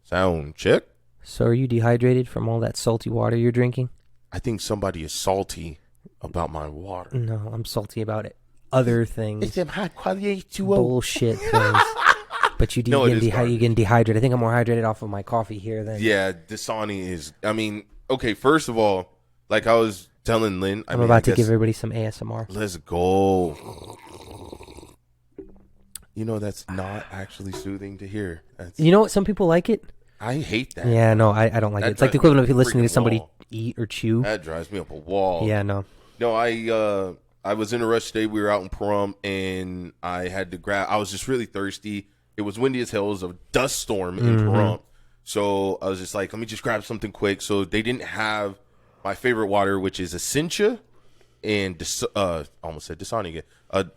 Sound check. So are you dehydrated from all that salty water you're drinking? I think somebody is salty about my water. No, I'm salty about it. Other things. It's them high quality H2O. Bullshit things. But you getting dehydrated. I think I'm more hydrated off of my coffee here than... Yeah, Dasani is... I mean, okay, first of all, like I was telling Lynn... I'm about to give everybody some ASMR. Let's go. You know, that's not actually soothing to hear. You know what? Some people like it. I hate that. Yeah, no, I don't like it. It's like the equivalent of you listening to somebody eat or chew. That drives me up a wall. Yeah, no. No, I was in a rush today. We were out in Pahrump, and I had to grab. I was just really thirsty. It was windy as hell. It was a dust storm in Pahrump. So I was just like, let me just grab something quick. So they didn't have my favorite water, which is Essentia and almost said Dasani again.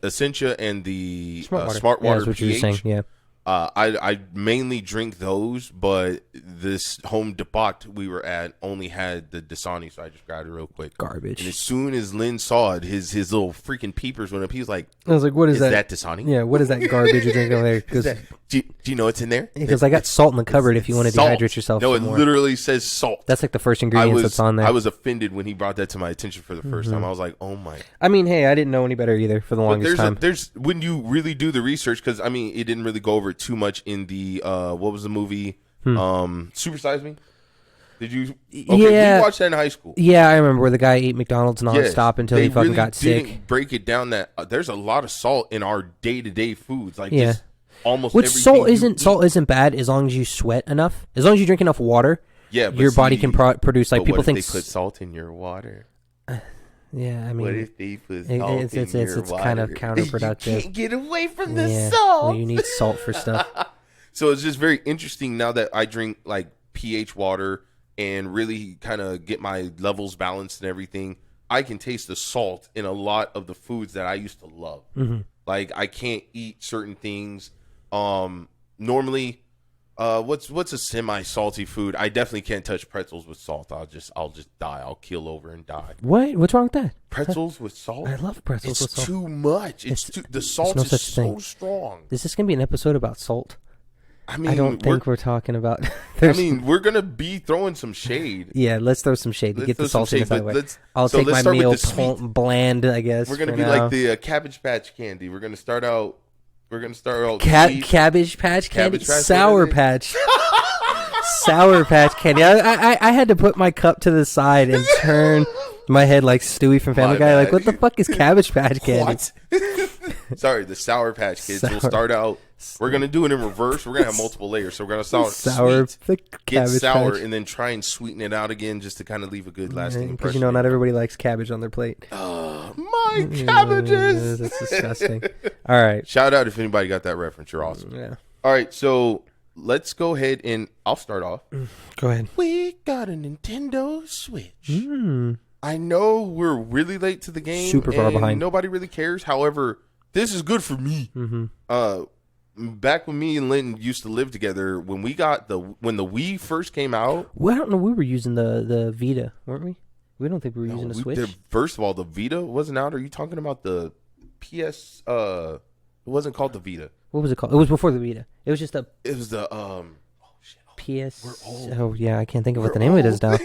Essentia and the Smart Water that's what you were saying. Yeah. I mainly drink those, but this home debauch we were at only had the Dasani, so I just grabbed it real quick. Garbage. And as soon as Lynn saw it, his little freaking peepers went up. He was like, I was like, what is that? Is that Dasani? Yeah, what is that garbage you're drinking over there? Do you know what's in there? Because I got salt in the cupboard if you want to dehydrate yourself. No, it more. literally says salt. That's like the first ingredient that's on there. I was offended when he brought that to my attention for the first time. I was like, oh my. I mean, hey, I didn't know any better either for the longest time. When you really do the research, because I mean, it didn't really go over it too much in the, what was the movie? Super Size Me? Did you? Okay, we watched that in high school. Yeah, I remember where the guy ate McDonald's nonstop until he fucking got sick. They didn't break it down that there's a lot of salt in our day-to-day foods. Like, just almost salt isn't bad as long as you sweat enough. As long as you drink enough water, your body can produce, like, people think... What if they put salt in your water? Yeah, I mean... What if they put salt in your water? It's kind of counterproductive. You can't get away from the salt. Well, you need salt for stuff. So it's just very interesting now that I drink, like, pH water and really kind of get my levels balanced and everything. I can taste the salt in a lot of the foods that I used to love. Like, I can't eat certain things. Normally, what's a semi-salty food? I definitely can't touch pretzels with salt. I'll just die. I'll keel over and die. What? What's wrong with that? Pretzels with salt? I love pretzels with salt. It's too much. The salt is so strong. Is this going to be an episode about salt? I mean, I don't think we're talking about... I mean, we're going to be throwing some shade. Yeah, let's throw some shade to get the saltiness out of the way. I'll take my meal bland, I guess. We're going to be like the Cabbage Patch Candy. We're going to start out... Cabbage Patch Candy? Sour Patch. Sour Patch Candy. I had to put my cup to the side and turn my head like Stewie from Family Guy. Like, what the fuck is Cabbage Patch Candy? Sorry, the Sour Patch Kids. We'll start out... We're going to do it in reverse. We're going to have multiple layers. So we're going to start get sour, and then try and sweeten it out again just to kind of leave a good lasting impression. Because, not everybody likes cabbage on their plate. My cabbages! That's disgusting. All right. Shout out if anybody got that reference. You're awesome. Yeah. All right, so let's go ahead and I'll start off. Go ahead. We got a Nintendo Switch. I know we're really late to the game. Super far behind. Nobody really cares. However, this is good for me. Back when me and Lynn used to live together, when the Wii first came out. Well, I don't know. We were using the Vita, weren't we? We don't think we were using the Switch. First of all, the Vita wasn't out. Are you talking about the PS? It wasn't called the Vita. What was it called? It was before the Vita. It was just a. It was the PS. We're old. Oh yeah, I can't think of what the name of it is now.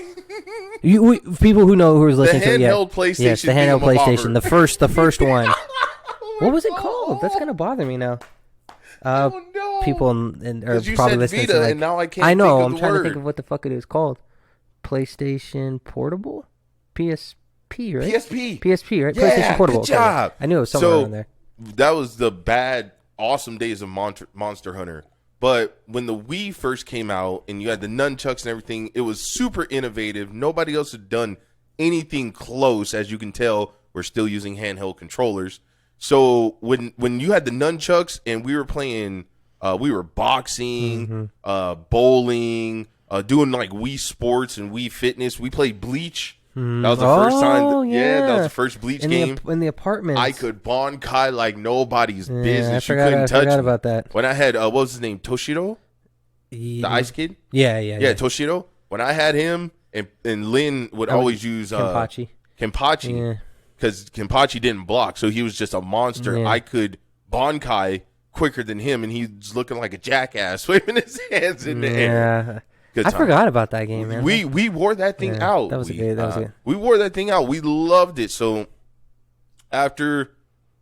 People who know who's listening to it. Handheld PlayStation. Yes, the handheld PlayStation. The first one. What was it called? That's gonna bother me now. People are probably listening Vita, to and now I can't. I know. I'm trying to think of what the fuck it is called. PlayStation Portable, PSP, right? PSP, right? Yeah, PlayStation Portable. Good job. Okay. I knew it was somewhere in there. That was the bad, awesome days of Monster Hunter. But when the Wii first came out, and you had the nunchucks and everything, it was super innovative. Nobody else had done anything close. As you can tell, we're still using handheld controllers. So when you had the nunchucks and we were playing, we were boxing, bowling, doing like Wii Sports and Wii Fitness. We played Bleach. That was the first time. That was the first Bleach game. In the apartment. I could Bankai like nobody's business. You couldn't touch me. I forgot about that. When I had, what was his name? Toshiro? The Ice Kid? Yeah, Toshiro. When I had him, and Lynn would always use Kenpachi. Because Kenpachi didn't block, so he was just a monster. Yeah. I could Bankai quicker than him, and he's looking like a jackass, waving his hands in the air. Good I forgot about that game, man. We wore that thing out. That was good. We wore that thing out. We loved it. So after,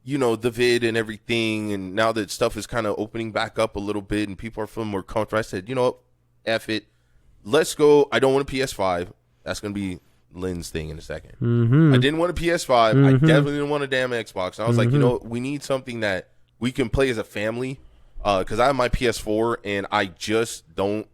the vid and everything, and now that stuff is kind of opening back up a little bit and people are feeling more comfortable, I said, F it. Let's go. I don't want a PS5. That's going to be Lynn's thing in a second. Mm-hmm. I didn't want a PS5. I definitely didn't want a damn Xbox. And I was like, we need something that we can play as a family, because I have my PS4, and I just don't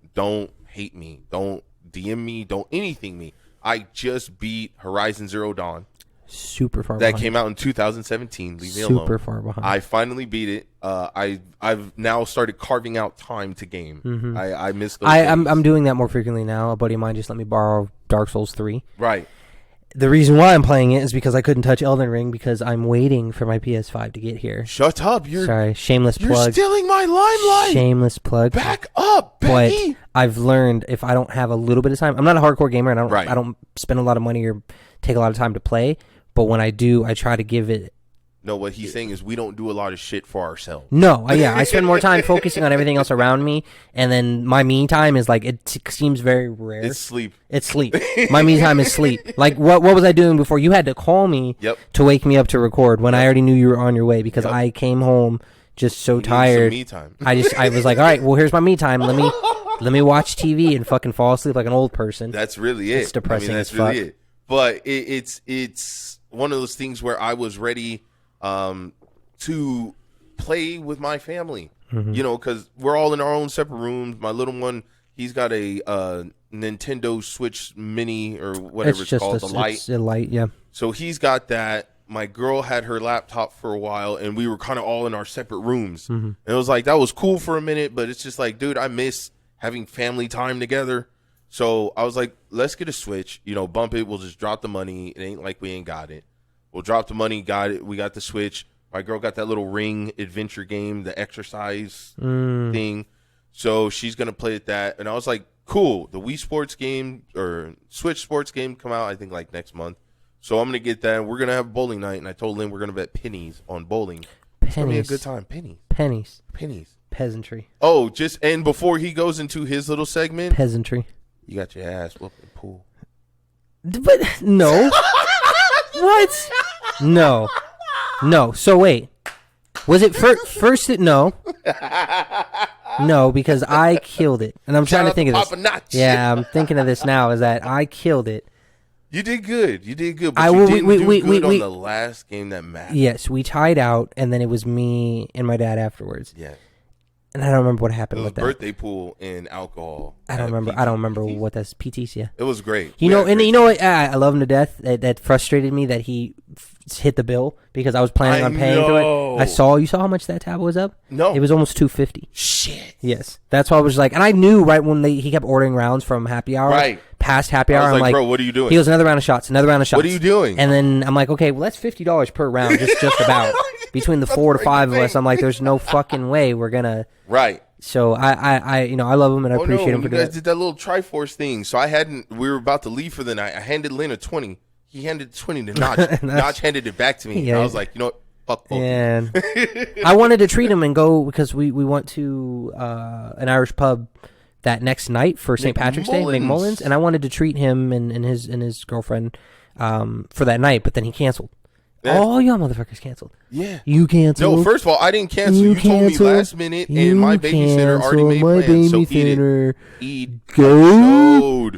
hate me, don't DM me, don't anything me. I just beat Horizon Zero Dawn. Super far behind. That came out in 2017. Leave me alone. Super far behind. I finally beat it. I've now started carving out time to game. Mm-hmm. I miss those I'm doing that more frequently now. A buddy of mine just let me borrow Dark Souls 3. Right. The reason why I'm playing it is because I couldn't touch Elden Ring because I'm waiting for my PS5 to get here. Shut up. Sorry, shameless plug. You're stealing my limelight. Shameless plug. Back up, Becky. But I've learned if I don't have a little bit of time, I'm not a hardcore gamer, and Right. I don't spend a lot of money or take a lot of time to play. But when I do, I try to give it. No, what he's saying is we don't do a lot of shit for ourselves. No, I spend more time focusing on everything else around me, and then my me time is like, it seems very rare. It's sleep. It's sleep. My me time is sleep. Like, what was I doing before? You had to call me to wake me up to record when I already knew you were on your way because I came home just so tired. Me time. I was like, all right, well, here's my me time. Let me watch TV and fucking fall asleep like an old person. That's really it. It's depressing. That's really it. But it's one of those things where I was ready to play with my family, because we're all in our own separate rooms. My little one, he's got a Nintendo Switch Mini or whatever it's called, the Lite. It's a Lite, yeah. So he's got that. My girl had her laptop for a while, and we were kind of all in our separate rooms. And it was like, that was cool for a minute, but it's just like, dude, I miss having family time together. So I was like, let's get a Switch, bump it. We'll just drop the money. It ain't like we ain't got it. We'll drop the money, got it. We got the Switch. My girl got that little Ring adventure game, the exercise thing. So she's going to play at that. And I was like, cool. The Wii Sports game or Switch Sports game come out, I think, like next month. So I'm going to get that. We're going to have bowling night. And I told Lynn we're going to bet pennies on bowling. It's going to be a good time. Pennies. Peasantry. Oh, and before he goes into his little segment. Peasantry. You got your ass whooped in the pool. But no. What? No. So wait, was it first? No, because I killed it, and I'm trying to think of this. Yeah, I'm thinking of this now. Is that I killed it? You did good. But you didn't do good on the last game that mattered. Yes, we tied out, and then it was me and my dad afterwards. Yeah. And I don't remember what happened with that. Birthday pool and alcohol. I don't remember what that's PTs. Yeah, it was great. You know what? I love him to death. That frustrated me that he hit the bill because I was planning on paying for it. You saw how much that tab was up? No, it was almost $250. Shit. Yes, that's why I was like, and I knew right when he kept ordering rounds from happy hour. Right. Past happy hour, I was I'm like, bro, what are you doing? He goes, another round of shots. What are you doing? And then I'm like, okay, well, that's $50 per round, just about. Between the 4 to 5 of us, I'm like, there's no fucking way we're gonna. Right. So I love him and I appreciate him for doing it. You guys did that little Triforce thing. So we were about to leave for the night. I handed Lynn a 20. He handed the 20 to Notch. Notch handed it back to me. Yeah. And I was like, you know what? Fuck both. And I wanted to treat him and go because we went to an Irish pub that next night for St. Patrick's Day, McMullen's, and I wanted to treat him and his girlfriend for that night, but then he canceled. Yeah. All y'all motherfuckers canceled. Yeah. You canceled. No, first of all, I didn't cancel. You told me last minute, and my babysitter already made plans. So eat go.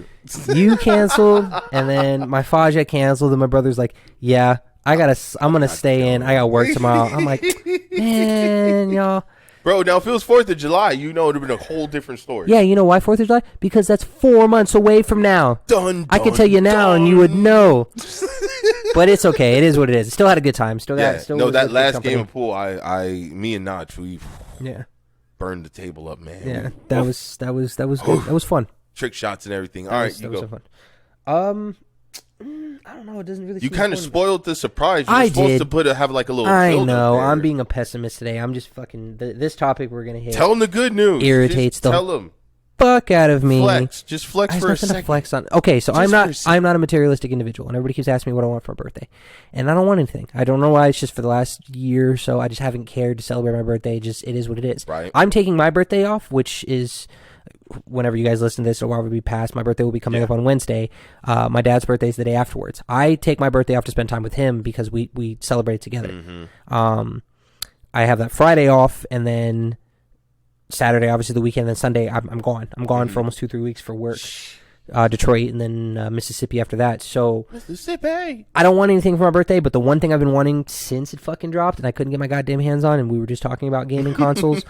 You canceled, and then my Faja canceled, and my brother's like, yeah, I'm going to stay in. I got work tomorrow. I'm like, man, y'all. Bro, now if it was 4th of July, it would have been a whole different story. Yeah, you know why 4th of July? Because that's 4 months away from now. I can tell you now, and you would know. But it's okay. It is what it is. Still had a good time. That last game of pool, me and Notch, we burned the table up, man. Yeah, that was good. That was fun. Trick shots and everything. All right, you go. So fun. I don't know. It doesn't really. You kind of spoiled the surprise. You're supposed to have like a little. I know. I'm being a pessimist today. I'm just fucking. This topic we're gonna hit. Tell them the good news. Irritates them. Tell them. fuck out of me. Just flex for a nothing second. to flex on. Okay, so Just I'm not a materialistic individual, and everybody keeps asking me what I want for my birthday, and I don't want anything. I don't know why. It's just for the last year or so, I just haven't cared to celebrate my birthday. It is what it is. Right. I'm taking my birthday off, which is whenever you guys listen to this, or while will be past. My birthday will be coming up on Wednesday. My dad's birthday is the day afterwards. I take my birthday off to spend time with him because we celebrate together. Mm-hmm. I have that Friday off, and then Saturday, obviously the weekend, and then Sunday I'm gone. I'm gone for almost 2-3 weeks for work. Detroit, and then Mississippi after that. So Mississippi. I don't want anything for my birthday, but the one thing I've been wanting since it fucking dropped, and I couldn't get my goddamn hands on, and we were just talking about gaming consoles.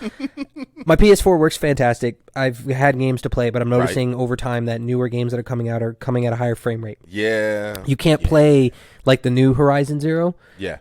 My PS4 works fantastic. I've had games to play, but I'm noticing over time that newer games that are coming out at a higher frame rate. Yeah. You can't play like the new Horizon Zero. Yeah.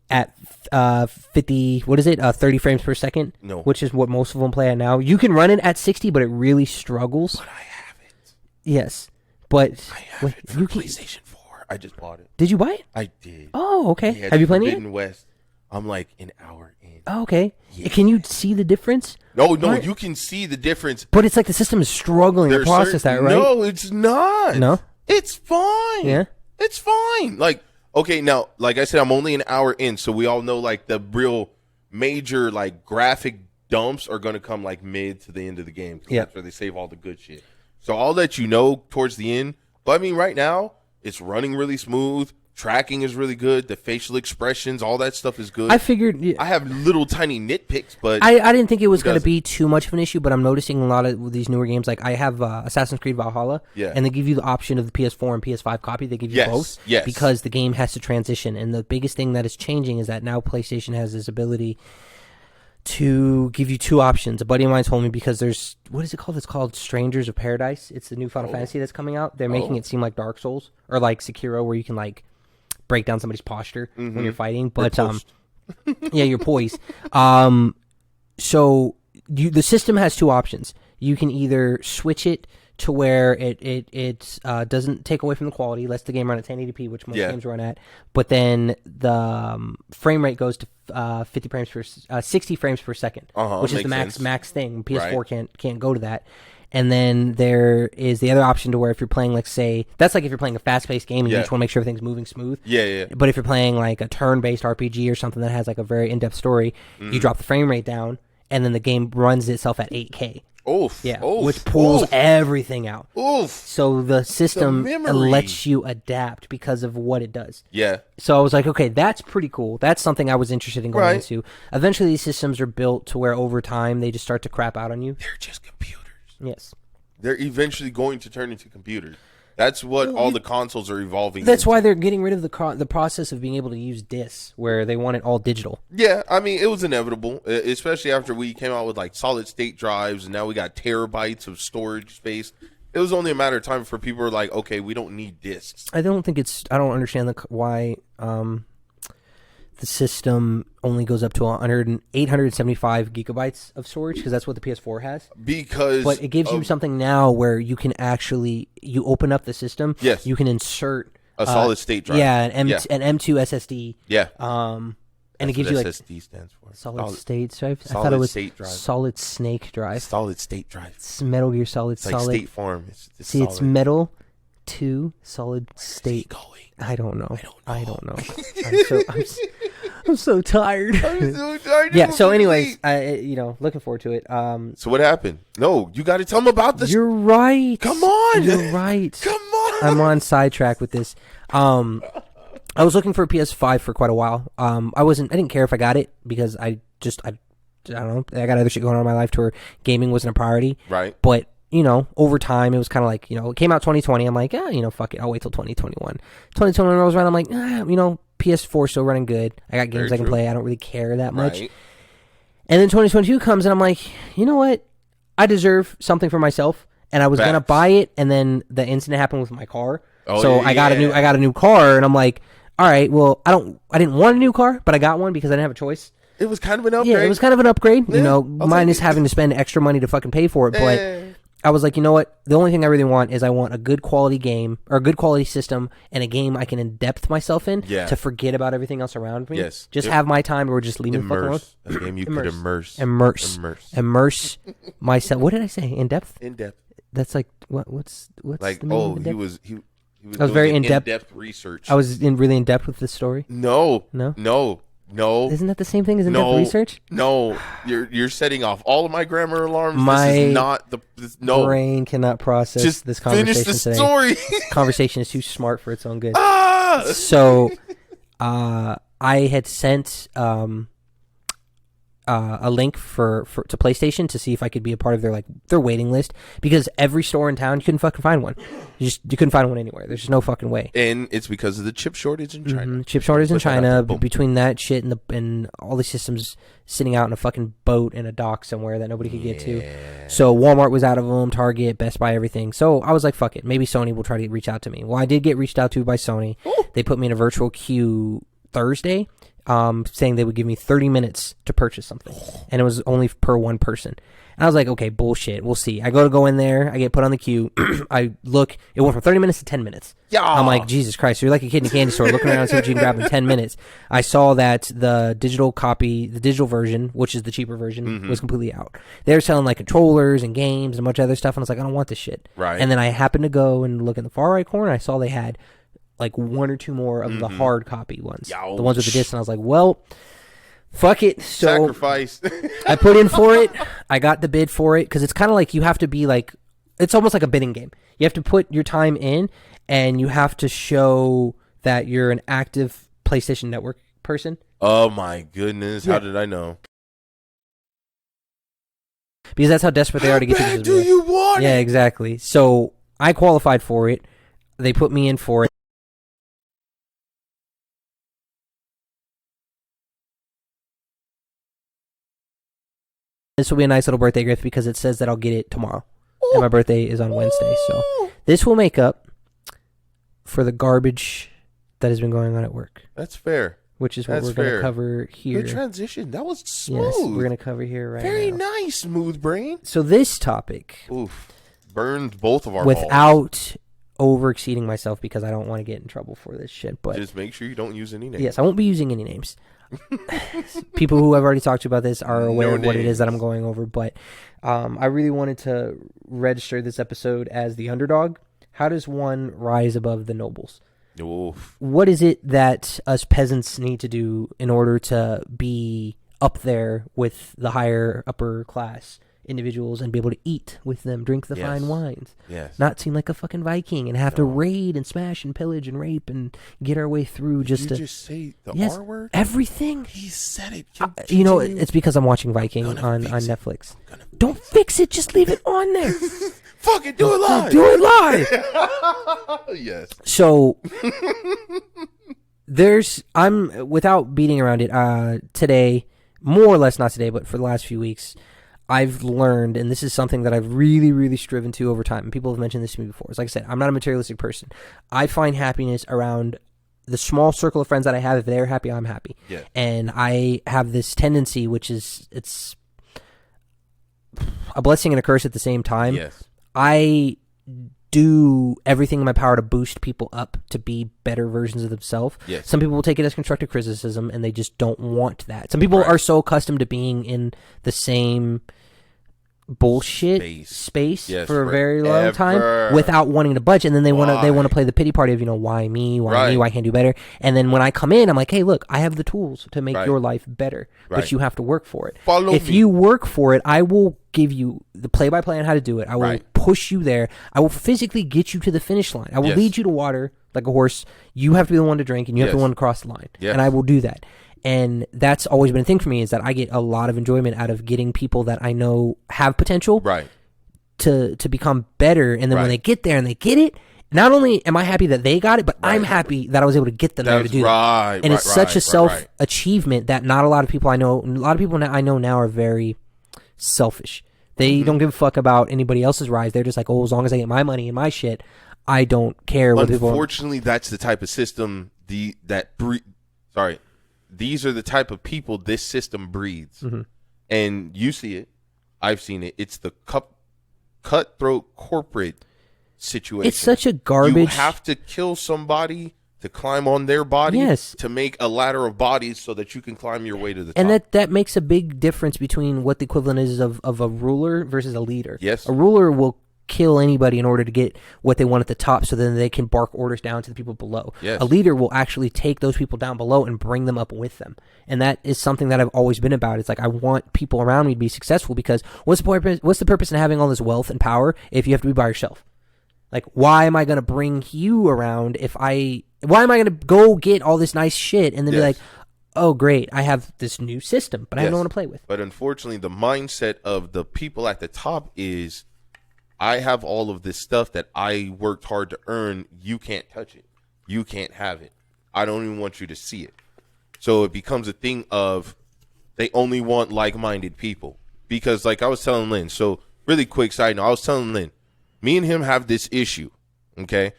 At 30 frames per second. No. Which is what most of them play at now. You can run it at 60, but it really struggles. But I have it. Yes, but I have it for PlayStation 4. I just bought it. Did you buy it? I did. Oh, okay. Yeah, Have you played it? Forbidden West. I'm like an hour in. Oh, okay. Yeah. Can you see the difference? No, What? you can see the difference. But it's like the system is struggling to process that, right? No, it's not. No? It's fine. Yeah? It's fine. Like, okay, now, like I said, I'm only an hour in, so we all know, like, the real major, like, graphic dumps are going to come, like, mid to the end of the game. Yeah. That's where they save all the good shit. So I'll let you know towards the end. But, I mean, right now, it's running really smooth. Tracking is really good. The facial expressions, all that stuff is good. I figured... I have little tiny nitpicks, but... I didn't think it was going to be too much of an issue, but I'm noticing a lot of these newer games. Like, I have Assassin's Creed Valhalla, and they give you the option of the PS4 and PS5 copy. They give you both because the game has to transition. And the biggest thing that is changing is that now PlayStation has this ability to give you two options. A buddy of mine told me because there's... What is it called? It's called Strangers of Paradise. It's the new Final Fantasy that's coming out. They're making it seem like Dark Souls or like Sekiro, where you can, like, break down somebody's posture when you're fighting, but yeah, you're poised. So the system has two options. You can either switch it to where it doesn't take away from the quality, lets the game run at 1080p, which most games run at, but then the frame rate goes to 60 frames per second, which is the max thing. PS4 can't go to that. And then there is the other option to where if you're playing, like, say, that's like if you're playing a fast-paced game and you just want to make sure everything's moving smooth. Yeah. But if you're playing, like, a turn-based RPG or something that has, like, a very in-depth story, you drop the frame rate down, and then the game runs itself at 8K. Oof. Yeah, Oof. which pulls everything out. Oof. So the system lets you adapt because of what it does. Yeah. So I was like, okay, that's pretty cool. That's something I was interested in going into. Eventually, these systems are built to where over time they just start to crap out on you. They're just computers. Yes. They're eventually going to turn into computers. That's what all the consoles are evolving That's into. why they're getting rid of the process of being able to use discs, where they want it all digital. Yeah, I mean, it was inevitable, especially after we came out with, like, solid-state drives, and now we got terabytes of storage space. It was only a matter of time for people who were like, okay, we don't need discs. I don't understand why the system only goes up to 875 gigabytes of storage, because that's what the PS4 has. But it gives you something now where you can actually, you open up the system, you can insert a solid state drive. Yeah, an M2 SSD. Yeah. And it gives you, like, SSD stands for solid state drive. I Solid thought it was state drive. solid snake drive. Solid state drive. It's Metal Gear Solid. It's like State Farm. It's See, it's Metal 2 Solid State. going? I don't know. I'm so tired. Yeah. So, anyways, looking forward to it. So what happened? No, you got to tell them about this. You're right. Come on. You're right. Come on. I'm on sidetrack with this. I was looking for a PS5 for quite a while. I didn't care if I got it because I don't know. I got other shit going on in my life to where gaming wasn't a priority. Right. But, over time, it was kind of like, it came out 2020. I'm like, fuck it. I'll wait till 2021. 2021 rolls around. I'm like, PS4 still running good. I got games I can play. I don't really care that much. Right. And then 2022 comes, and I'm like, you know what? I deserve something for myself. And I was going to buy it, and then the incident happened with my car. I got a new car, and I'm like, all right, well, I didn't want a new car, but I got one because I didn't have a choice. It was kind of an upgrade. Yeah, it was kind of an upgrade. Yeah, mine is having to spend extra money to fucking pay for it, but I was like, you know what? The only thing I really want is I want a good quality game or a good quality system and a game I can in-depth myself in to forget about everything else around me. Yes. Just have my time or just leave me the fuck alone. A game you could immerse. Immerse myself. What did I say? In-depth? In-depth. That's like, what's like, the meaning of in-depth? he was I was very in-depth research. I was really in-depth with this story? No. Isn't that the same thing as in-depth research? No, you're setting off all of my grammar alarms. This is not the brain cannot process just this conversation finish the today. story. This conversation is too smart for its own good. Ah! So, I had sent a link to PlayStation to see if I could be a part of their waiting list, because every store in town you couldn't fucking find one. You couldn't find one anywhere. There's just no fucking way. And it's because of the chip shortage in China. Mm-hmm. Chip shortage in China. Between that shit and all the systems sitting out in a fucking boat in a dock somewhere that nobody could get to. So Walmart was out of them, Target, Best Buy, everything. So I was like, fuck it. Maybe Sony will try to reach out to me. Well, I did get reached out to by Sony. Ooh. They put me in a virtual queue Thursday. Saying they would give me 30 minutes to purchase something, and it was only per one person. And I was like, okay, bullshit. We'll see. I go in there. I get put on the queue. I look. It went from 30 minutes to 10 minutes. Yeah. I'm like, Jesus Christ. So you're like a kid in a candy store looking around and see what you can grab in 10 minutes. I saw that the digital version, which is the cheaper version, was completely out. They were selling like controllers and games and a bunch of other stuff. And I was like, I don't want this shit. Right. And then I happened to go and look in the far right corner. I saw they had like one or two more of the hard copy ones. The ones with the disc. And I was like, well, fuck it. So sacrifice. I put in for it. I got the bid for it because it's kind of like you have to be like, it's almost like a bidding game. You have to put your time in and you have to show that you're an active PlayStation Network person. Oh my goodness. Yeah. How did I know? Because that's how desperate they are to get to this. Do you want it? Yeah, exactly. So I qualified for it. They put me in for it. This will be a nice little birthday gift because it says that I'll get it tomorrow. Ooh. And my birthday is on Wednesday. So this will make up for the garbage that has been going on at work. That's fair. Which is what we're going to cover here. Good transition. That was smooth. Yes, we're going to cover here right Very now. Very nice, smooth brain. So this topic burned both of our without over exceeding myself because I don't want to get in trouble for this shit. But just make sure you don't use any names. Yes, I won't be using any names. People who I've already talked to about this are aware of what it is that I'm going over, but I really wanted to register this episode as the underdog. How does one rise above the nobles? Oof. What is it that us peasants need to do in order to be up there with the higher upper class individuals and be able to eat with them, drink the fine wines, not seem like a fucking Viking and have to raid and smash and pillage and rape and get our way through. Did you just say the R word? Everything. He said it. You know, it's because I'm watching Viking on Netflix. Don't fix it. Just leave it on there. Fuck it. Do it live. Do it live. Yes. So I'm without beating around it. Today, more or less not today, but for the last few weeks, I've learned, and this is something that I've really, really striven to over time, and people have mentioned this to me before. It's like I said, I'm not a materialistic person. I find happiness around the small circle of friends that I have. If they're happy, I'm happy. Yeah. And I have this tendency, which is, it's a blessing and a curse at the same time. Yes. I do everything in my power to boost people up to be better versions of themselves. Yes. Some people will take it as constructive criticism, and they just don't want that. Some people are so accustomed to being in the same bullshit space for a very long time without wanting to budge, and then they want to play the pity party of, why me, me, why I can't do better. And then when I come in, I'm like, hey, look, I have the tools to make your life better, but you have to work for it. If you work for it, I will give you the play-by-play on how to do it. I will push you there. I will physically get you to the finish line. I will lead you to water like a horse. You have to be the one to drink, and you have to be the one to cross the line. And I will do that. And that's always been a thing for me, is that I get a lot of enjoyment out of getting people that I know have potential to become better. And then when they get there and they get it, not only am I happy that they got it, but I'm happy that I was able to get them there to do that. And it's such a self-achievement that not a lot of people I know, I know now are very selfish. They don't give a fuck about anybody else's rise. They're just like, as long as I get my money and my shit, I don't care what people... Unfortunately, that's the type of system these are the type of people this system breeds. And you see it. I've seen it. It's the cutthroat corporate situation. It's such a garbage. You have to kill somebody to climb on their body, yes, to make a ladder of bodies so that you can climb your way to the top. And that makes a big difference between what the equivalent is of a ruler versus a leader. Yes. A ruler will kill anybody in order to get what they want at the top, so then they can bark orders down to the people below. Yes. A leader will actually take those people down below and bring them up with them. And that is something that I've always been about. It's like, I want people around me to be successful, because what's the purpose in having all this wealth and power if you have to be by yourself? Like, why am I going to bring you around why am I going to go get all this nice shit and then be like, oh, great, I have this new system, but I have no one to play with? But unfortunately, the mindset of the people at the top is, I have all of this stuff that I worked hard to earn. You can't touch it. You can't have it. I don't even want you to see it. So it becomes a thing of, they only want like-minded people. Because like I was telling Lynn, so really quick side note, I was telling Lynn, me and him have this issue, okay?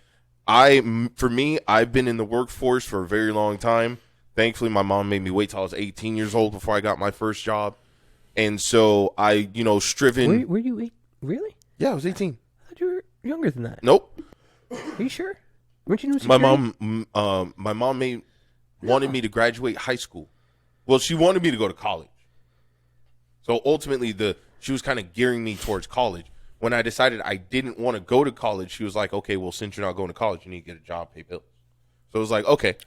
For me, I've been in the workforce for a very long time. Thankfully, my mom made me wait till I was 18 years old before I got my first job. And so I, striven. Were you really? Yeah, I was 18. I thought you were younger than that. Nope. Are you sure? Weren't you? My mom wanted me to graduate high school. Well, she wanted me to go to college. So ultimately, she was kind of gearing me towards college. When I decided I didn't want to go to college, she was like, okay, well, since you're not going to college, you need to get a job, pay bills. So it was like, okay,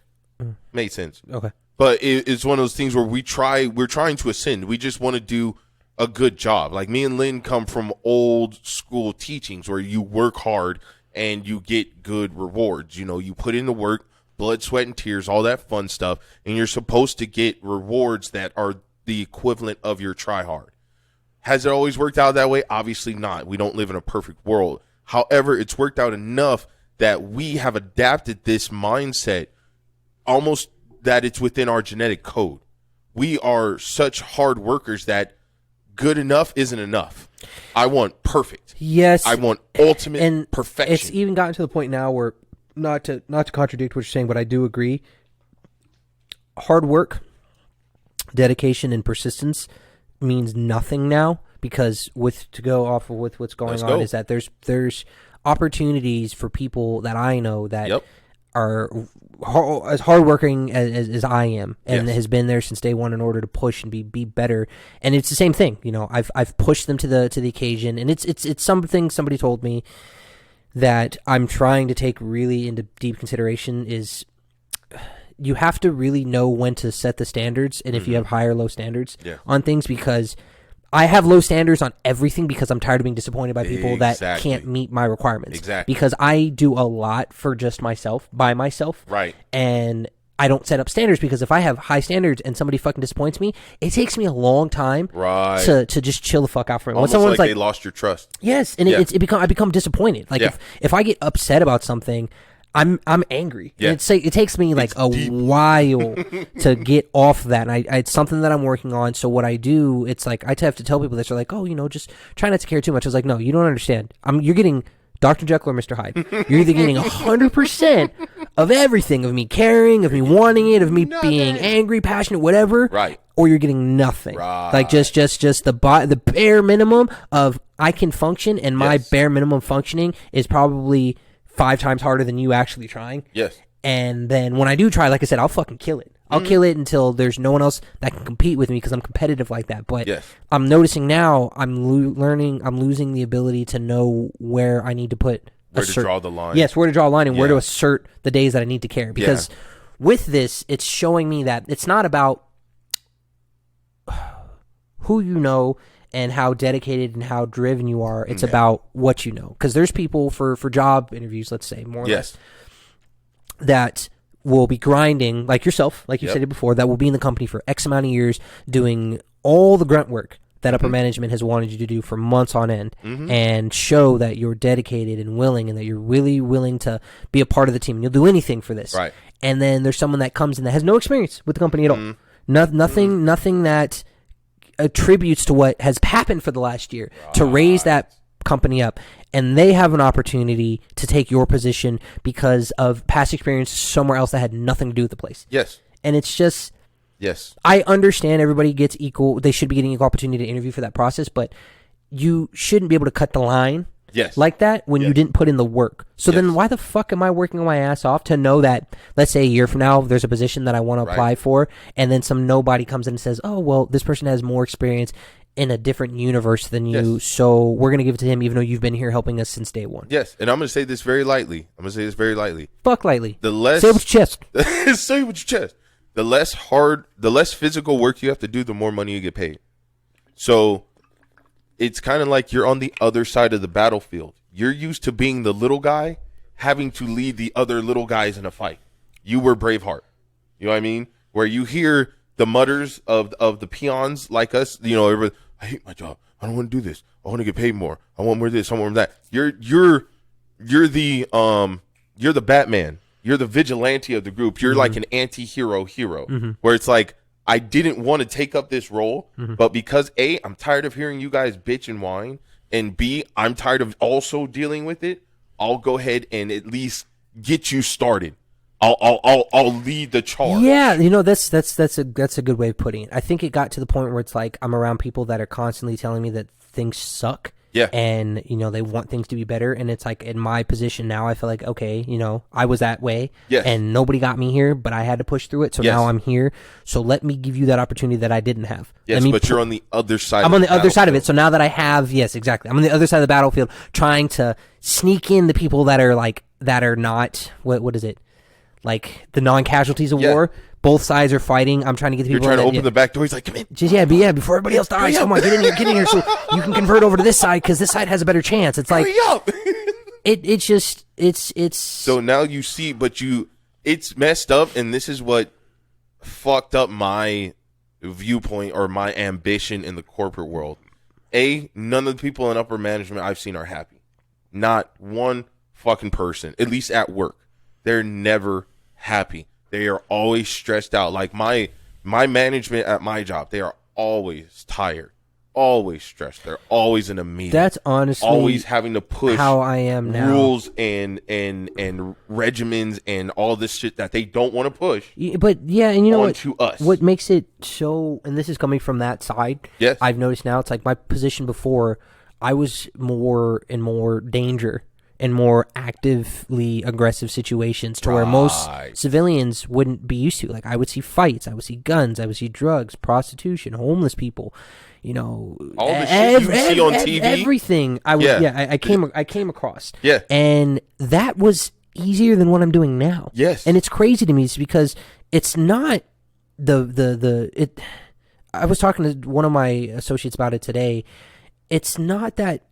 made sense. Okay. But it's one of those things where we're trying to ascend. We just want to do a good job. Like, me and Lynn come from old school teachings where you work hard and you get good rewards. You put in the work, blood, sweat, and tears, all that fun stuff, and you're supposed to get rewards that are the equivalent of your try hard. Has it always worked out that way? Obviously not. We don't live in a perfect world. However, it's worked out enough that we have adapted this mindset almost that it's within our genetic code. We are such hard workers that good enough isn't enough. I want perfect. Yes. I want ultimate and perfection. It's even gotten to the point now where, not to contradict what you're saying, but I do agree. Hard work, dedication, and persistence means nothing now, because to go off of with what's going on is that there's opportunities for people that I know that are as hardworking as I am, and has been there since day one in order to push and be better. And it's the same thing, I've pushed them to the occasion, and it's something somebody told me that I'm trying to take really into deep consideration is, you have to really know when to set the standards, and if you have high or low standards on things, because I have low standards on everything because I'm tired of being disappointed by people that can't meet my requirements. Exactly. Because I do a lot for just myself, by myself. Right. And I don't set up standards, because if I have high standards and somebody fucking disappoints me, it takes me a long time to just chill the fuck out for it. Almost when someone's like they lost your trust. Yes, and I become disappointed. Like if I get upset about something, I'm angry. Yeah. And it takes me like a while to get off that, and it's something that I'm working on. So what I do, it's like I have to tell people this. They're like, oh, just try not to care too much. I was like, no, you don't understand. You're getting Dr. Jekyll or Mr. Hyde. You're either getting 100% of everything, of me caring, of me wanting it, of me being angry, passionate, whatever, right? Or you're getting nothing. Right. Like just the bare minimum of I can function, and my bare minimum functioning is probably 5 times harder than you actually trying. Yes. And then when I do try, like I said, I'll fucking kill it. I'll kill it until there's no one else that can compete with me, because I'm competitive like that. But I'm noticing now I'm losing the ability to know where I need to put where to draw the line. Yes, where to draw a line, and where to assert the days that I need to care. Because with this, it's showing me that it's not about who you know and how dedicated and how driven you are. It's about what you know. Because there's people for job interviews, let's say, more or less, that will be grinding, like yourself, like you said it before, that will be in the company for X amount of years doing all the grunt work that upper management has wanted you to do for months on end, and show that you're dedicated and willing, and that you're really willing to be a part of the team. And you'll do anything for this. Right. And then there's someone that comes in that has no experience with the company at all. Nothing that attributes to what has happened for the last year to raise that company up, and they have an opportunity to take your position because of past experience somewhere else that had nothing to do with the place. Yes. And it's just, yes, I understand everybody gets equal, they should be getting equal opportunity to interview for that process, but you shouldn't be able to cut the line like that when you didn't put in the work. So then why the fuck am I working my ass off to know that, let's say a year from now, there's a position that I want to apply for, and then some nobody comes in and says, oh, well, this person has more experience in a different universe than you, so we're going to give it to him even though you've been here helping us since day one. Yes, and I'm going to say this very lightly. Fuck lightly. The less... Say it with your chest. Say it with your chest. The less physical work you have to do, the more money you get paid. So it's kind of like you're on the other side of the battlefield. You're used to being the little guy, having to lead the other little guys in a fight. You were Braveheart. You know what I mean? Where you hear the mutters of the peons like us, you know, everybody, I hate my job. I don't want to do this. I want to get paid more. I want more of this. I want more of that. You're the Batman. You're the vigilante of the group. You're like an anti-hero hero, where it's like, I didn't want to take up this role, but because A, I'm tired of hearing you guys bitch and whine, and B, I'm tired of also dealing with it, I'll go ahead and at least get you started. I'll lead the charge. Yeah, you know, that's a good way of putting it. I think it got to the point where it's like I'm around people that are constantly telling me that things suck. Yeah. And, you know, they want things to be better. And it's like in my position now, I feel like, okay, you know, I was that way. Yes. And nobody got me here, but I had to push through it. So now I'm here. So let me give you that opportunity that I didn't have. Yes, but you're on the other side. I'm on the other side of it. So now that I have, yes, exactly. I'm on the other side of the battlefield trying to sneak in the people that are like, that are not, what is it? Like the non-casualties of war. Both sides are fighting. I'm trying to get the people. You're trying to open the back door. He's like, come in. Before everybody else dies. Come on, get in here, so you can convert over to this side because this side has a better chance. It's like, hurry up. it's. So now you see, it's messed up, and this is what fucked up my viewpoint or my ambition in the corporate world. None of the people in upper management I've seen are happy. Not one fucking person, at least at work. They're never happy. They are always stressed out. Like my management at my job, they are always tired, always stressed. They're always in a meeting. That's honestly always having to push how I am now. Rules and regimens and all this shit that they don't want to push. But yeah, and you know us. What makes it so? And this is coming from that side. Yes, I've noticed now. It's like my position before. I was more in more danger. In more actively aggressive situations to where most civilians wouldn't be used to. Like, I would see fights, I would see guns, I would see drugs, prostitution, homeless people, you know, all the shit you see on TV, everything. I came across. Yeah, and that was easier than what I'm doing now. Yes, and it's crazy to me because it's not it. I was talking to one of my associates about it today. It's not that.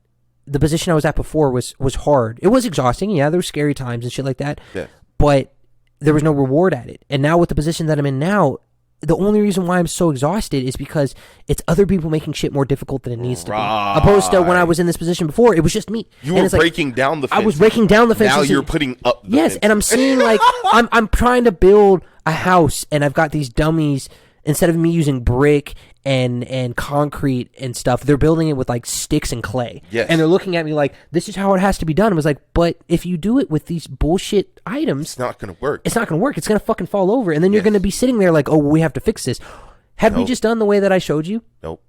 The position I was at before was hard. It was exhausting. Yeah, there were scary times and shit like that. Yeah. But there was no reward at it. And now with the position that I'm in now, the only reason why I'm so exhausted is because it's other people making shit more difficult than it needs to be. Opposed to when I was in this position before, it was just me. You were breaking down the fences. I was breaking down the fences. Now you're putting up the fences. And I'm seeing like, I'm trying to build a house and I've got these dummies. Instead of me using brick and concrete and stuff, they're building it with like sticks and clay. Yes. And they're looking at me like, this is how it has to be done. I was like, but if you do it with these bullshit items, it's not going to work. It's not going to work. It's going to fucking fall over. And then you're going to be sitting there like, oh, we have to fix this. Have we just done the way that I showed you? Nope.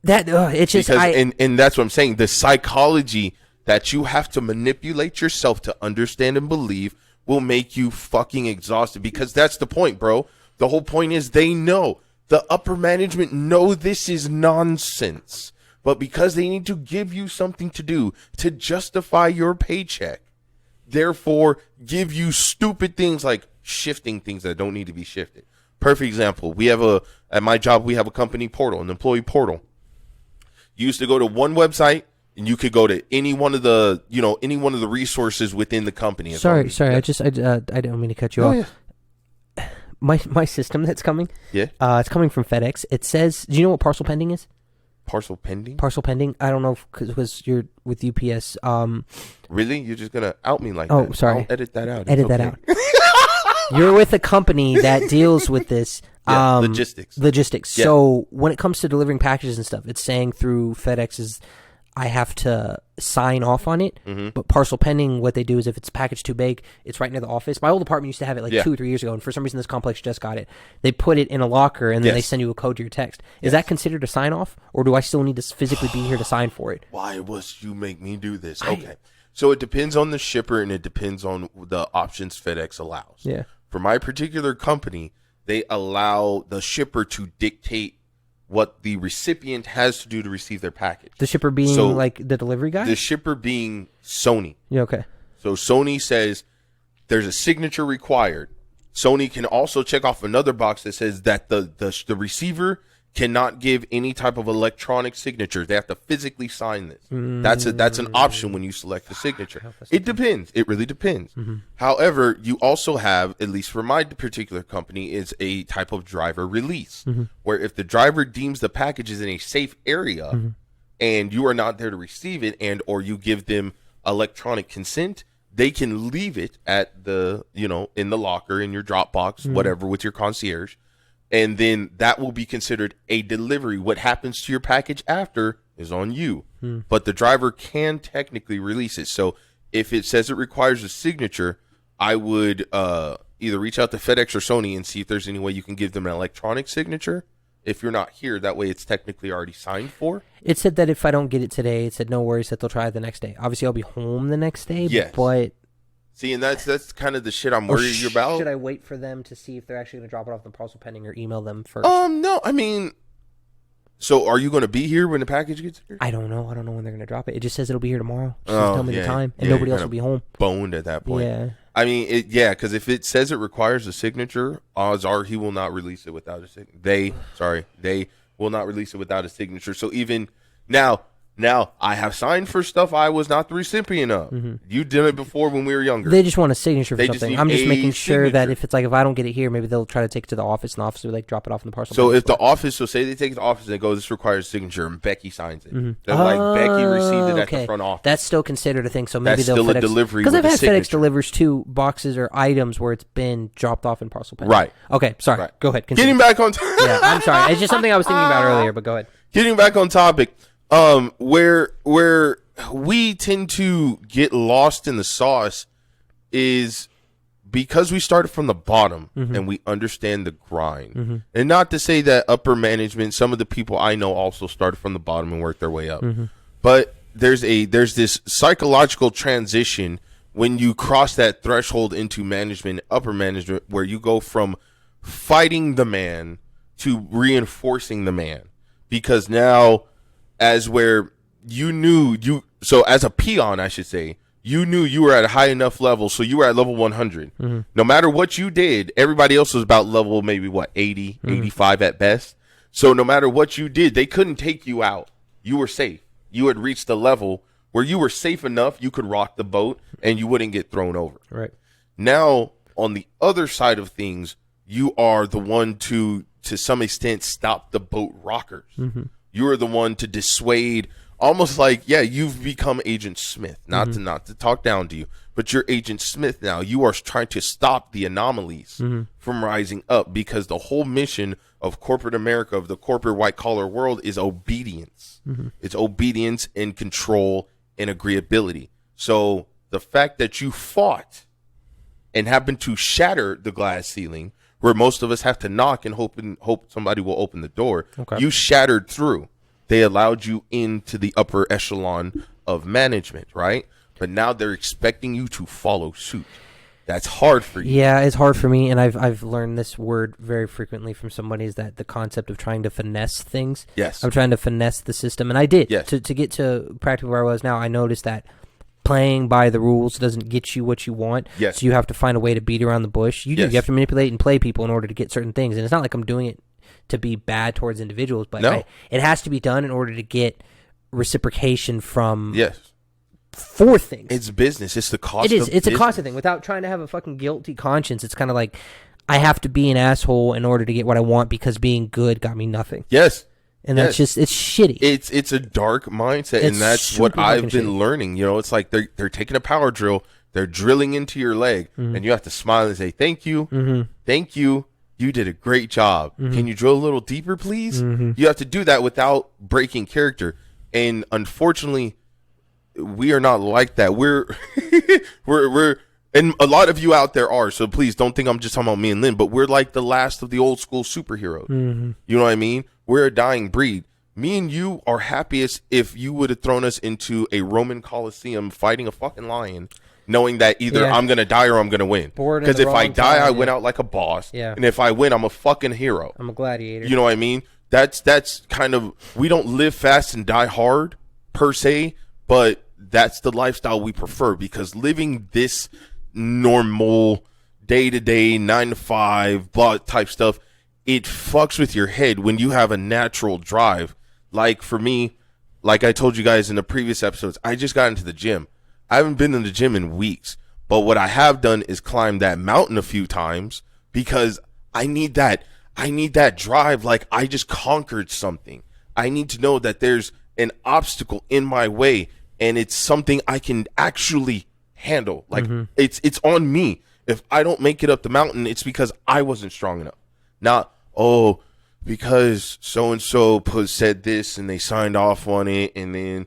It's just, and that's what I'm saying. The psychology that you have to manipulate yourself to understand and believe will make you fucking exhausted, because that's the point, bro. The whole point is they know. The upper management know this is nonsense, but because they need to give you something to do to justify your paycheck, therefore give you stupid things like shifting things that don't need to be shifted. Perfect example. At my job, we have a company portal, an employee portal. You used to go to one website and you could go to any one of the resources within the company. Sorry. I don't mean to cut you off. Yeah. My system that's coming. Yeah. It's coming from FedEx. It says, do you know what parcel pending is? Parcel pending? Parcel pending. I don't know because you're with UPS. Really? You're just gonna out me like that? Oh, sorry. I'll edit that out. That out. You're with a company that deals with this. Logistics. Yeah. So when it comes to delivering packages and stuff, it's saying through FedEx's I have to sign off on it. But parcel pending, what they do is if it's packaged too big, it's right near the office. My old apartment used to have it like 2 or 3 years ago, and for some reason this complex just got it. They put it in a locker, and then they send you a code to your text. Is that considered a sign off, or do I still need to physically be here to sign for it? Why must you make me do this? Okay. So it depends on the shipper, and it depends on the options FedEx allows. Yeah. For my particular company, they allow the shipper to dictate what the recipient has to do to receive their package. The shipper being like the delivery guy? The shipper being Sony. Yeah, okay. So Sony says there's a signature required. Sony can also check off another box that says that the receiver cannot give any type of electronic signature. They have to physically sign this. That's an option when you select the signature. It depends. It really depends. However, you also have, at least for my particular company, is a type of driver release where if the driver deems the package is in a safe area and you are not there to receive it, and or you give them electronic consent, they can leave it at the, in the locker, in your Dropbox, whatever, with your concierge. And then that will be considered a delivery. What happens to your package after is on you. But the driver can technically release it. So if it says it requires a signature, I would either reach out to FedEx or Sony and see if there's any way you can give them an electronic signature. If you're not here, that way it's technically already signed for. It said that if I don't get it today, it said no worries, that they'll try it the next day. Obviously, I'll be home the next day. Yes. But... See, and that's kind of the shit I'm worried about. Should I wait for them to see if they're actually going to drop it off the parcel pending, or email them first? No, I mean, so are you going to be here when the package gets here? I don't know. I don't know when they're going to drop it. It just says it'll be here tomorrow. Just tell me the time, and nobody else will be home. Boned at that point. Yeah. I mean, because if it says it requires a signature, odds are he will not release it without a signature. They will not release it without a signature. So even now I have signed for stuff I was not the recipient of. You did it before when we were younger. They just want a signature for They something. I'm just making sure signature. that if I don't get it here, maybe they'll try to take it to the office, and the office will drop it off in the parcel. So if the office, say they take it to the office and they go, this requires a signature, and Becky signs it. They're like, Becky received it at the front office. That's still considered a thing. So maybe that's they'll still FedEx, a delivery because I've had signature. FedEx delivers to boxes or items where it's been dropped off in parcel pending. Right. Okay. Sorry. Right. Go ahead. Continue. Getting back on Yeah, I'm sorry. It's just something I was thinking about earlier, but go ahead. Getting back on topic, where we tend to get lost in the sauce is because we started from the bottom and we understand the grind. And not to say that upper management, some of the people I know also started from the bottom and worked their way up. But there's this psychological transition when you cross that threshold into management, upper management, where you go from fighting the man to reinforcing the man. Because now, as a peon, I should say, you knew you were at a high enough level, so you were at level 100. No matter what you did, everybody else was about level maybe 80, 85 at best. So no matter what you did, they couldn't take you out. You were safe. You had reached a level where you were safe enough, you could rock the boat and you wouldn't get thrown over. Right. Now, on the other side of things, you are the one to some extent stop the boat rockers. You are the one to dissuade, almost like, you've become Agent Smith. Not to talk down to you, but you're Agent Smith now. You are trying to stop the anomalies from rising up, because the whole mission of corporate America, of the corporate white collar world, is obedience. It's obedience and control and agreeability. So the fact that you fought and happened to shatter the glass ceiling, where most of us have to knock and hope somebody will open the door. Okay. You shattered through. They allowed you into the upper echelon of management, right? But now they're expecting you to follow suit. That's hard for you. Yeah, it's hard for me, and I've learned this word very frequently from somebody, is that the concept of trying to finesse things. Yes. I'm trying to finesse the system, and I did. Yes. To get to practically where I was now, I noticed that playing by the rules doesn't get you what you want. Yes. So you have to find a way to beat around the bush. You have to manipulate and play people in order to get certain things. And it's not like I'm doing it to be bad towards individuals, but it has to be done in order to get reciprocation from for things. It's business. It's the cost It is. of It's business. a cost of thing. Without trying to have a fucking guilty conscience, it's kind of like I have to be an asshole in order to get what I want, because being good got me nothing. Yes. And that's just, it's shitty. It's a dark mindset, and that's what I've been learning. It's like they're taking a power drill, they're drilling into your leg, and you have to smile and say, thank you, thank you, you did a great job. Can you drill a little deeper, please? You have to do that without breaking character. And unfortunately, we are not like that. We're and a lot of you out there are, so please don't think I'm just talking about me and Lynn, but we're like the last of the old school superheroes. Mm-hmm. You know what I mean? We're a dying breed. Me and you are happiest if you would have thrown us into a Roman Coliseum fighting a fucking lion, knowing that either I'm going to die or I'm going to win. Because if I die, I went out like a boss. Yeah. And if I win, I'm a fucking hero. I'm a gladiator. You know what I mean? That's kind of, we don't live fast and die hard per se, but that's the lifestyle we prefer, because living this normal day-to-day 9 to 5 blah type stuff, it fucks with your head when you have a natural drive. Like for me, like I told you guys in the previous episodes, I just got into the gym. I haven't been in the gym in weeks, but what I have done is climb that mountain a few times, because I need that drive. Like I just conquered something. I need to know that there's an obstacle in my way and it's something I can actually handle. Like it's on me. If I don't make it up the mountain, it's because I wasn't strong enough. Not, because so-and-so said this and they signed off on it, and then,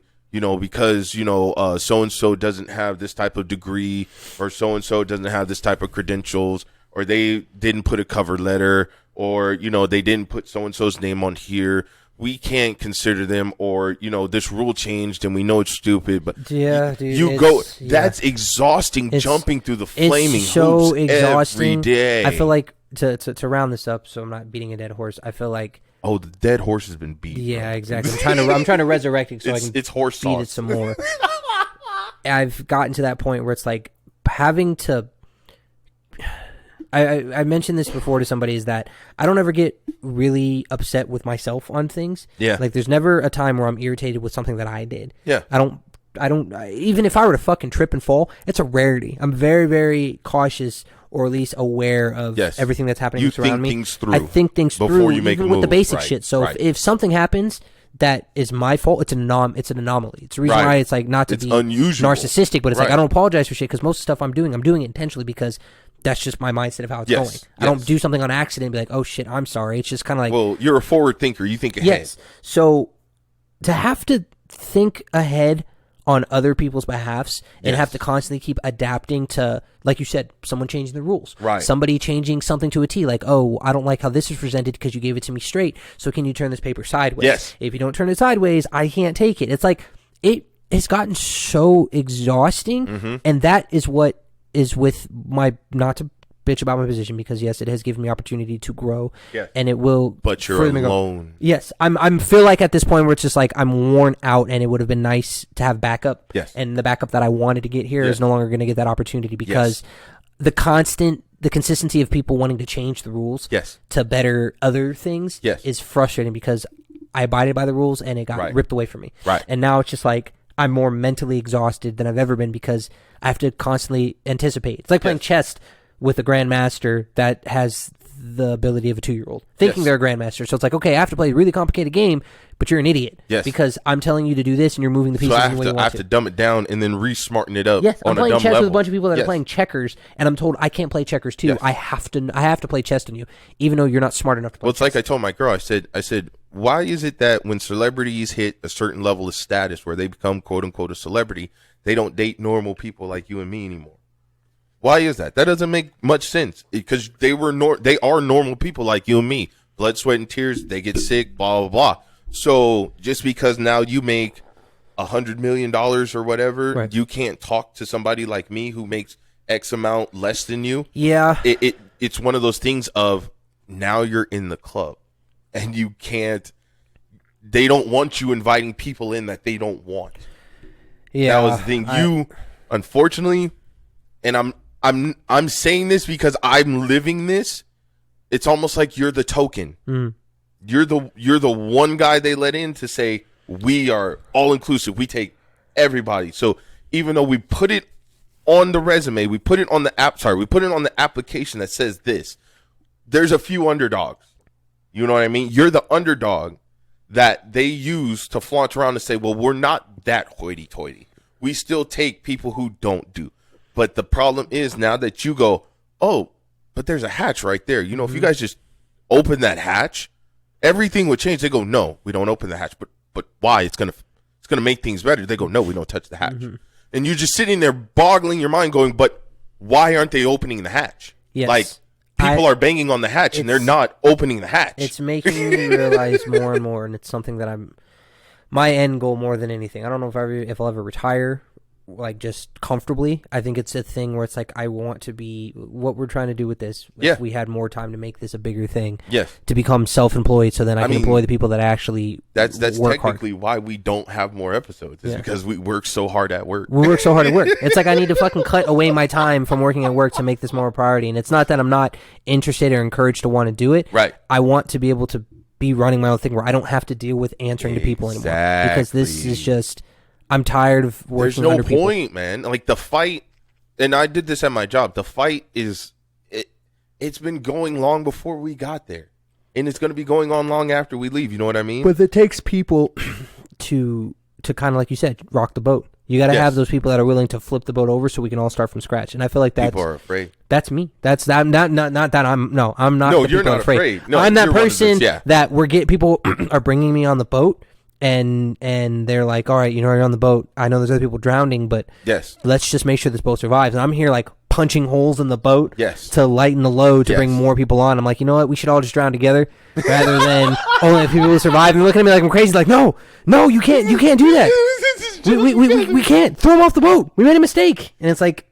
because, so-and-so doesn't have this type of degree, or so-and-so doesn't have this type of credentials, or they didn't put a cover letter, or, they didn't put so-and-so's name on here. We can't consider them, or, this rule changed and we know it's stupid, but yeah, dude, that's exhausting, jumping through the flaming so hoops exhausting. Every day. I feel like, to round this up, so I'm not beating a dead horse, I feel like, the dead horse has been beat. Yeah, bro. Exactly. I'm trying to resurrect it so I can it's horse beat sauce. It some more. I've gotten to that point where it's like having to. I mentioned this before to somebody, is that I don't ever get really upset with myself on things. Yeah. Like there's never a time where I'm irritated with something that I did. Yeah. I don't. Even if I were to fucking trip and fall, it's a rarity. I'm very, very cautious, or at least aware of everything that's happening around me. Things through. I think things before through, you make even a with move. the basic Right. shit. So Right. if something happens that is my fault, it's an anomaly. It's the reason why it's like not to be unusual. narcissistic, but it's like I don't apologize for shit, because most of the stuff I'm doing it intentionally, because that's just my mindset of how it's going. I don't do something on accident and be like, oh shit, I'm sorry. It's just kind of like, well, you're a forward thinker. You think ahead. Yes. So to have to think ahead on other people's behalfs and have to constantly keep adapting to, like you said, someone changing the rules. Right. Somebody changing something to a T, like, oh, I don't like how this is presented because you gave it to me straight, so can you turn this paper sideways? Yes. If you don't turn it sideways, I can't take it. It's like, it has gotten so exhausting, and that is what is with my, not to bitch about my position, because yes, it has given me opportunity to grow, and it will. But you're alone. Yes, I'm feel like at this point where it's just like I'm worn out, and it would have been nice to have backup. Yes. And the backup that I wanted to get here is no longer going to get that opportunity, because the consistency of people wanting to change the rules to better other things is frustrating, because I abided by the rules and it got ripped away from me. Right. And now it's just like I'm more mentally exhausted than I've ever been, because I have to constantly anticipate. It's like playing chess with a grandmaster that has the ability of a 2-year-old, thinking they're a grandmaster. So it's like, okay, I have to play a really complicated game, but you're an idiot. Yes. Because I'm telling you to do this and you're moving the pieces. So I have to dumb it down and then re-smarten it up. Yes, on I'm playing a dumb chess level. with a bunch of people that are playing checkers, and I'm told I can't play checkers too. Yes. I have to play chess than you, even though you're not smart enough to play. Well, it's like I told my girl. I said, why is it that when celebrities hit a certain level of status where they become quote unquote a celebrity, they don't date normal people like you and me anymore? Why is that? That doesn't make much sense, because they are normal people like you and me. Blood, sweat, and tears. They get sick, blah, blah, blah. So just because now you make $100 million or whatever, you can't talk to somebody like me who makes X amount less than you. Yeah. It's one of those things of, now you're in the club and you can't, they don't want you inviting people in that they don't want. Yeah. That was the thing. Unfortunately, and I'm saying this because I'm living this. It's almost like you're the token. You're the one guy they let in to say, we are all inclusive. We take everybody. So even though we put it on the resume, we put it on the application that says this, there's a few underdogs. You know what I mean? You're the underdog that they use to flaunt around and say, well, we're not that hoity-toity. We still take people who don't do. But the problem is now that you go, oh, but there's a hatch right there. You know, if you guys just open that hatch, everything would change. They go, no, we don't open the hatch. But why? It's gonna It's going to make things better. They go, no, we don't touch the hatch. And you're just sitting there boggling your mind going, but why aren't they opening the hatch? Yes. Like, people are banging on the hatch and they're not opening the hatch. It's making me realize more and more, and it's something that my end goal more than anything. I don't know if I'll ever retire, like, just comfortably. I think it's a thing where it's like, I want to be what we're trying to do with this. If we had more time to make this a bigger thing, to become self-employed, so then I can employ the people that actually that's work technically hard. why we don't have more episodes. It's because we work so hard at work. We work so hard at work. It's like I need to fucking cut away my time from working at work to make this more a priority. And it's not that I'm not interested or encouraged to want to do it. Right. I want to be able to be running my own thing where I don't have to deal with answering to people anymore. Because this is just... I'm tired of working under people. There's no point, man. Like, the fight, and I did this at my job, the fight is, it's been going long before we got there. And it's going to be going on long after we leave, you know what I mean? But it takes people to kind of, like you said, rock the boat. You got to have those people that are willing to flip the boat over so we can all start from scratch. And I feel like that's... People are afraid. That's me. That's not that I'm... No, I'm not. No, you're not afraid. No, I'm that person that people are bringing me on the boat. And they're like, all right, you're on the boat. I know there's other people drowning, but let's just make sure this boat survives. And I'm here like punching holes in the boat to lighten the load to bring more people on. I'm like, you know what? We should all just drown together rather than only people who survive. And looking at me like I'm crazy. Like, no, you can't do that. We can't throw them off the boat. We made a mistake. And it's like,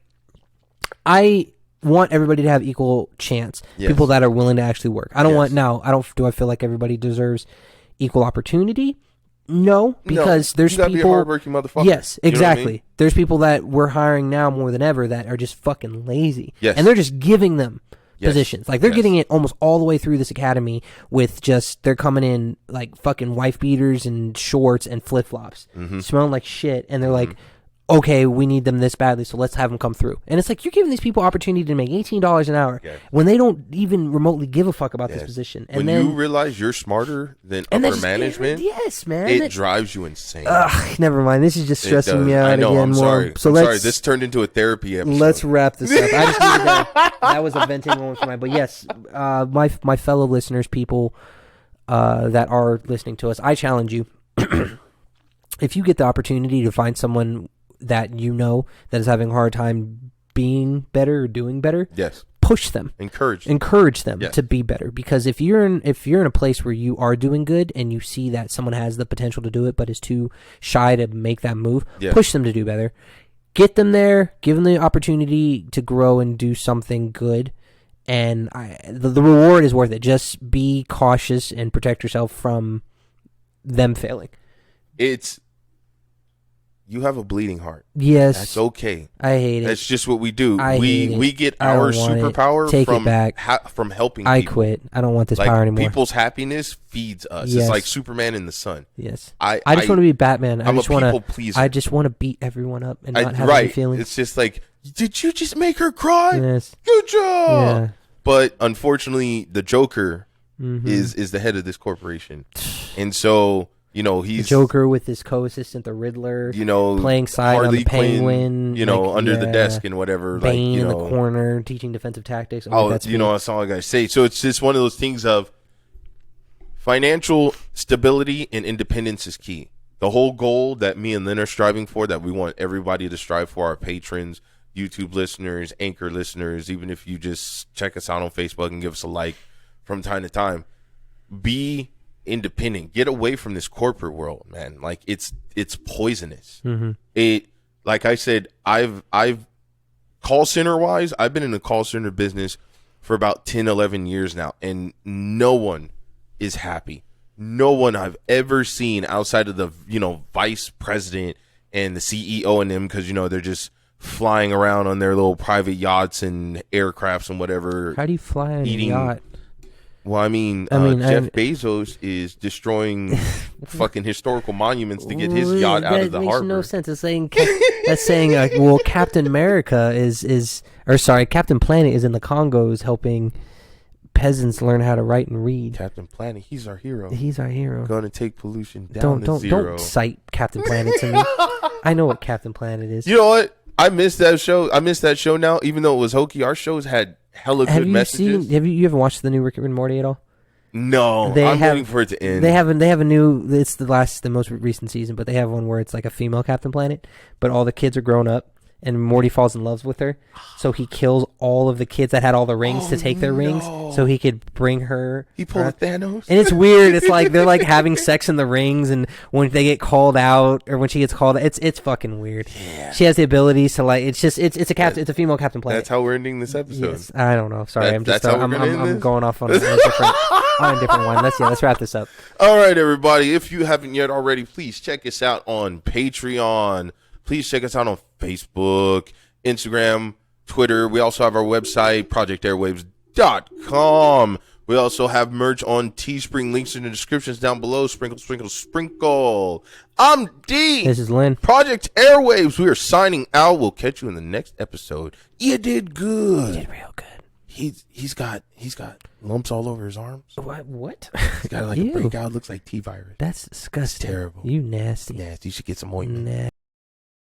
I want everybody to have equal chance. People that are willing to actually work. I don't want do I feel like everybody deserves equal opportunity? No, because there's people. Be a hardworking motherfucker. Yes, exactly. You know what I mean? There's people that we're hiring now more than ever that are just fucking lazy. Yes. And they're just giving them positions. Like, they're getting it almost all the way through this academy with just, they're coming in like fucking wife beaters and shorts and flip flops, smelling like shit. And they're like, okay, we need them this badly, so let's have them come through. And it's like, you're giving these people opportunity to make $18 an hour when they don't even remotely give a fuck about this position. And when you realize you're smarter than upper management, yes, man, it drives you insane. Never mind. This is just stressing me out again. I'm sorry. Sorry. This turned into a therapy episode. Let's wrap this up. I just needed that was a venting moment for mine. But yes, my fellow listeners, people that are listening to us, I challenge you. If you get the opportunity to find someone that that is having a hard time being better or doing better, push them, encourage them to be better. Because if you're in a place where you are doing good and you see that someone has the potential to do it but is too shy to make that move, push them to do better. Get them there, give them the opportunity to grow and do something good, and the reward is worth it. Just be cautious and protect yourself from them failing. You have a bleeding heart. Yes. That's okay. I hate it. That's just what we do. We get our superpower from helping people. I quit. I don't want this power anymore. People's happiness feeds us. Yes. It's like Superman in the sun. Yes. I just want to be Batman. I'm a people pleaser. I just want to beat everyone up and not have any feelings. It's just like, did you just make her cry? Yes. Good job. Yeah. But unfortunately, the Joker is the head of this corporation. And so... he's the Joker with his co-assistant, the Riddler. Playing side Harley on the Penguin, Quinn, under the desk and whatever. Bane in the corner, teaching defensive tactics. That's all I gotta say. So it's just one of those things of financial stability and independence is key. The whole goal that me and Lynn are striving for, that we want everybody to strive for, our patrons, YouTube listeners, Anchor listeners, even if you just check us out on Facebook and give us a like from time to time, be independent. Get away from this corporate world, man. Like, it's poisonous. It, like I said, I've call center wise, I've been in the call center business for about 10, 11 years now, and no one is happy. No one I've ever seen outside of the vice president and the CEO and them, because they're just flying around on their little private yachts and aircrafts and whatever. How do you fly on a yacht? Well, I mean Jeff Bezos is destroying fucking historical monuments to get his yacht out of the harbor. That makes no sense. That's saying, well, Captain America Captain Planet is in the Congos helping peasants learn how to write and read. Captain Planet, he's our hero. Going to take pollution down to zero. Don't cite Captain Planet to me. I know what Captain Planet is. You know what? I missed that show. I missed that show now, even though it was hokey. Our shows had hella good messages. Have you ever watched the new Rick and Morty at all? No, I'm waiting for it to end. They have a new. It's the most recent season, but they have one where it's like a female Captain Planet, but all the kids are grown up, and Morty falls in love with her, so he kills all of the kids that had all the rings to take their rings, so he could bring her. He pulled a Thanos, and it's weird. It's like they're like having sex in the rings, and when they get called out or when she gets called, it's fucking weird. Yeah. She has the abilities to like. It's a female Captain Planet. That's how we're ending this episode. Yes, I don't know. Sorry, I'm going off on a different one. Let's wrap this up. All right, everybody. If you haven't yet already, please check us out on Patreon. Please check us out on Facebook, Instagram, Twitter. We also have our website, projectairwaves.com. We also have merch on Teespring. Links in the descriptions down below. Sprinkle, sprinkle, sprinkle. I'm D. This is Lynn. Project Airwaves. We are signing out. We'll catch you in the next episode. You did good. You did real good. He's got lumps all over his arms. What? He's got like a breakout. Looks like T-virus. That's disgusting. It's terrible. You nasty. Nasty. You should get some ointment.